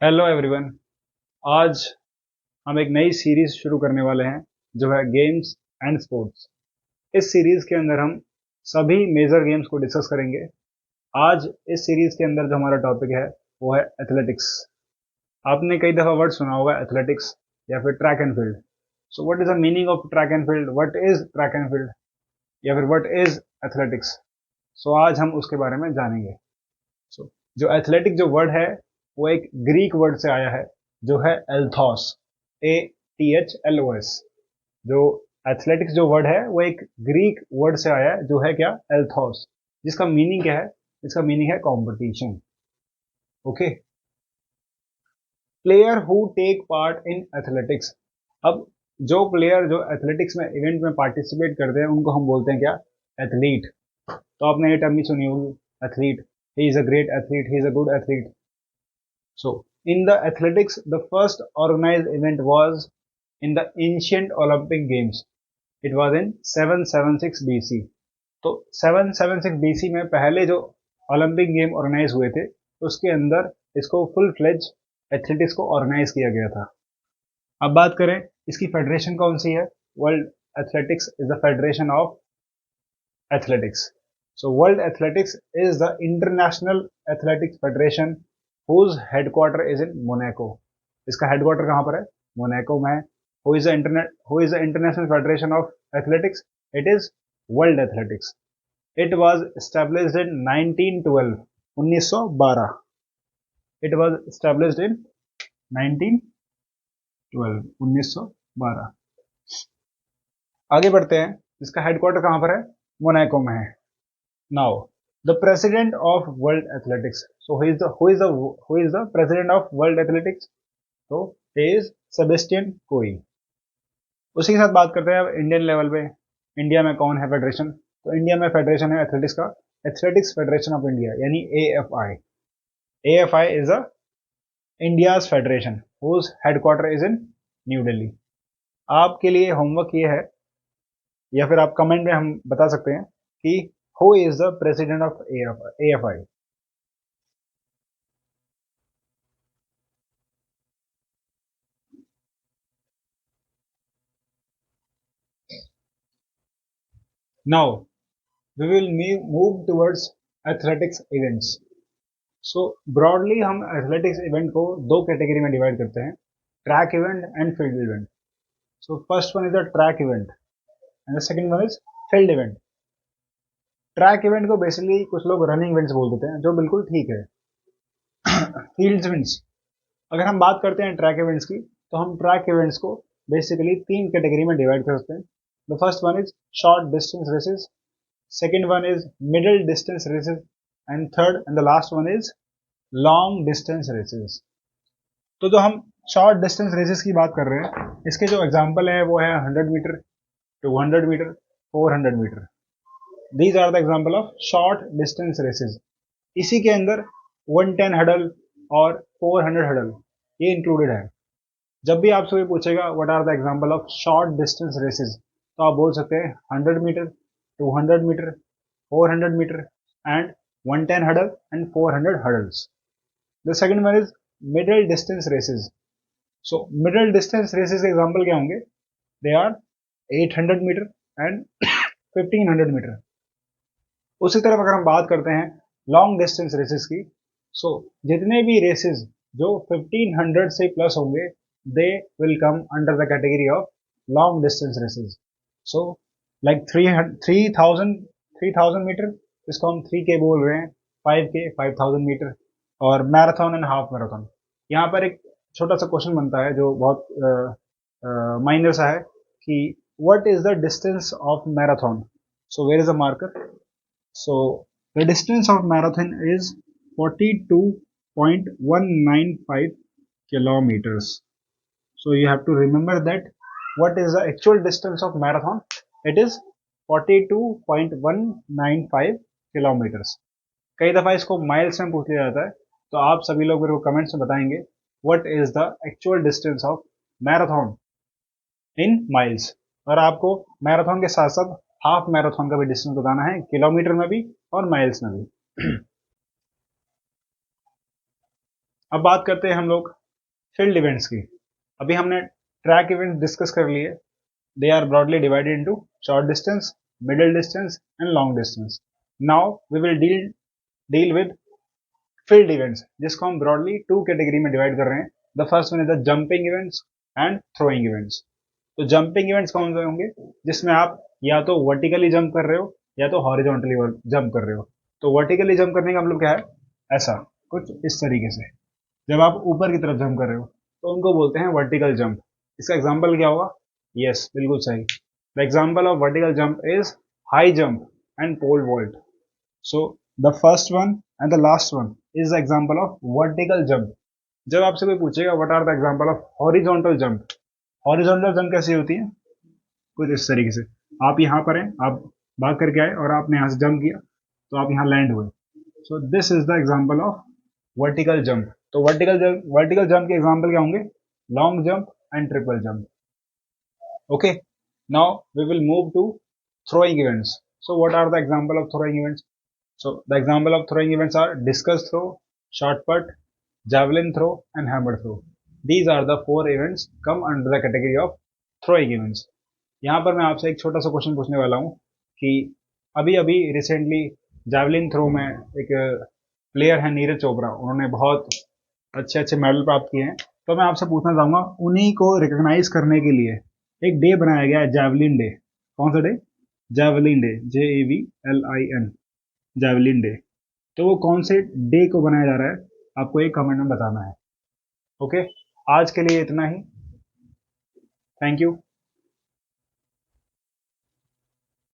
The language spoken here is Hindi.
Hello everyone. आज हम एक नई सीरीज शुरू करने वाले हैं जो है गेम्स एंड स्पोर्ट्स। इस सीरीज के अंदर हम सभी मेजर गेम्स को डिस्कस करेंगे। आज इस सीरीज के अंदर जो हमारा टॉपिक है वो है एथलेटिक्स। आपने कई दफ़ा वर्ड सुना होगा एथलेटिक्स या फिर track and field. So what is the meaning of track and field, what is track and field या फिर व्हाट इज एथलेटिक्स। सो आज हम उसके बारे में जानेंगे। सो जो एथलेटिक जो वर्ड है वो एक ग्रीक वर्ड से आया है जो है एल्थोस, ATHLOS। जो एथलेटिक्स जो वर्ड है वो एक ग्रीक वर्ड से आया है जो है क्या, एल्थोस। जिसका मीनिंग क्या है? इसका मीनिंग है competition. Okay, player who take part in athletics. अब जो प्लेयर जो एथलेटिक्स में इवेंट में पार्टिसिपेट करते हैं उनको हम बोलते हैं क्या, एथलीट। तो आपने ये टर्म भी सुनी होगी, athlete. He is a great athlete, he is a good athlete. So, in the athletics, the first organized event was in the ancient Olympic Games. It was in 776 BC. तो 776 BC में पहले जो ओलंपिक गेम ऑर्गेनाइज हुए थे उसके अंदर इसको फुल फ्लेज एथलेटिक्स को ऑर्गेनाइज किया गया था। अब बात करें इसकी फेडरेशन कौन सी है। World athletics is the federation of athletics. So World Athletics is the international athletics federation whose headquarter is in Monaco. इसका हेडक्वार्टर कहाँ पर है? मोनाको में है। Who is the international federation of athletics? It is World Athletics. It was established in 1912. 1912. It was established in 1912. 1912। आगे बढ़ते हैं। इसका हेडक्वार्टर कहाँ पर है? मोनाको में है। Now, the president of World Athletics. So who is the president of World Athletics? So he is Sebastian Coe. उसी के साथ बात करते हैं अब इंडियन लेवल पे। इंडिया में कौन है फेडरेशन? तो इंडिया में फेडरेशन है एथलेटिक्स का, एथलेटिक्स फेडरेशन ऑफ इंडिया यानी AFI। AFI is a India's federation whose headquarter is in new Delhi. आपके लिए होमवर्क ये है, या फिर आप कमेंट में हम बता सकते हैं कि who is the president of AFI। Now we will move towards athletics events. So broadly हम athletics event को दो कैटेगरी में डिवाइड करते हैं, track event and field event. So first one is the track event and the second one is field event. Track event को बेसिकली कुछ लोग रनिंग इवेंट्स बोल देते हैं, जो बिल्कुल ठीक है। फील्ड इवेंट्स, अगर हम बात करते हैं ट्रैक इवेंट्स की, तो हम ट्रैक इवेंट्स को बेसिकली तीन कैटेगरी में डिवाइड कर सकते हैं। The first one is short distance races, second one is middle distance races, and third and the last one is long distance races। तो जो हम शॉर्ट डिस्टेंस रेसेस की बात कर रहे हैं, इसके जो एग्जांपल है वो है 100 meter, 200 meter, 400 meter. These are the example of short distance races. इसी के अंदर 110 हडल और 400 हडल ये इंक्लूडेड है। जब भी आपसे कोई पूछेगा what are the example of short distance races, तो आप बोल सकते हैं 100 meter, 200 meter, 400 meter and 110 hurdle and 400 hurdles. The second one is middle distance races. So middle distance races के example क्या होंगे? They are 800 meter and 1500 meter. उसी तरफ अगर हम बात करते हैं लॉन्ग डिस्टेंस रेसेस की, सो जितने भी रेसेस जो 1500 से प्लस होंगे they will come under the category of long distance races. So like 3000 meter, इसको हम 3K बोल रहे हैं, 5K 5000 मीटर, और मैराथन एंड हाफ मैराथन। यहाँ पर एक छोटा सा क्वेश्चन बनता है जो बहुत माइनर सा है कि what is the distance of marathon. So where is the marker? So the distance of marathon is 42.195 kilometers. So you have to remember that what is the actual distance of marathon? It is 42.195 kilometers. कई दफा इसको माइल्स में पूछ लिया जाता है, तो आप सभी लोग मेरे को कमेंट्स में बताएंगे what is the actual distance of marathon in miles. और आपको मैराथन के साथ साथ हाफ मैराथन का भी डिस्टेंस बताना है, किलोमीटर में भी और माइल्स में भी। अब बात करते हैं हम लोग फील्ड इवेंट्स की। अभी हमने ट्रैक इवेंट डिस्कस कर लिए। They are broadly divided into short distance, middle distance and long distance. Now we will deal with field events, जिसको हम ब्रॉडली टू कैटेगरी में डिवाइड कर रहे हैं। The first one is the jumping events and throwing events. तो जंपिंग इवेंट्स कौन से होंगे? जिसमें आप या तो वर्टिकली जंप कर रहे हो या तो हॉरिजॉन्टली जंप कर रहे हो। तो वर्टिकली जंप करने का मतलब क्या है? ऐसा कुछ इस तरीके से जब आप ऊपर की तरफ जंप कर रहे हो तो उनको बोलते हैं वर्टिकल जंप। इसका एग्जाम्पल क्या होगा? यस, बिल्कुल सही। The example of vertical jump is high jump and pole vault. So the first one and the last one is the example of vertical jump. जब आपसे कोई पूछेगा what are the example of horizontal jump, horizontal jump कैसी होती है? कुछ इस तरीके से, आप यहाँ पर हैं, आप भाग करके आए और आपने यहाँ से जंप किया तो आप यहाँ लैंड हुए। So this is the example of vertical jump. तो वर्टिकल जंप के एग्जाम्पल क्या होंगे? Long jump and triple jump. Okay, now we will move to throwing events. So what are the example of throwing events? So the example of throwing events are discus throw, shot put, javelin throw and hammer throw. These are the four events come under the category of throwing events. यहाँ पर मैं आपसे एक छोटा सा क्वेश्चन पूछने वाला हूँ कि अभी अभी रिसेंटली जैवलिन थ्रो में एक प्लेयर है नीरज चोपड़ा, उन्होंने बहुत अच्छे अच्छे मेडल प्राप्त किए हैं। तो मैं आपसे पूछना चाहूंगा, उन्हीं को रिकॉग्नाइज करने के लिए एक डे बनाया गया है, जैवलिन डे। कौन सा day? Javelin day, JAVLIN, javelin day. तो वो कौन से डे को बनाया जा रहा है, आपको एक कमेंट में बताना है। ओके, आज के लिए इतना ही। Thank you.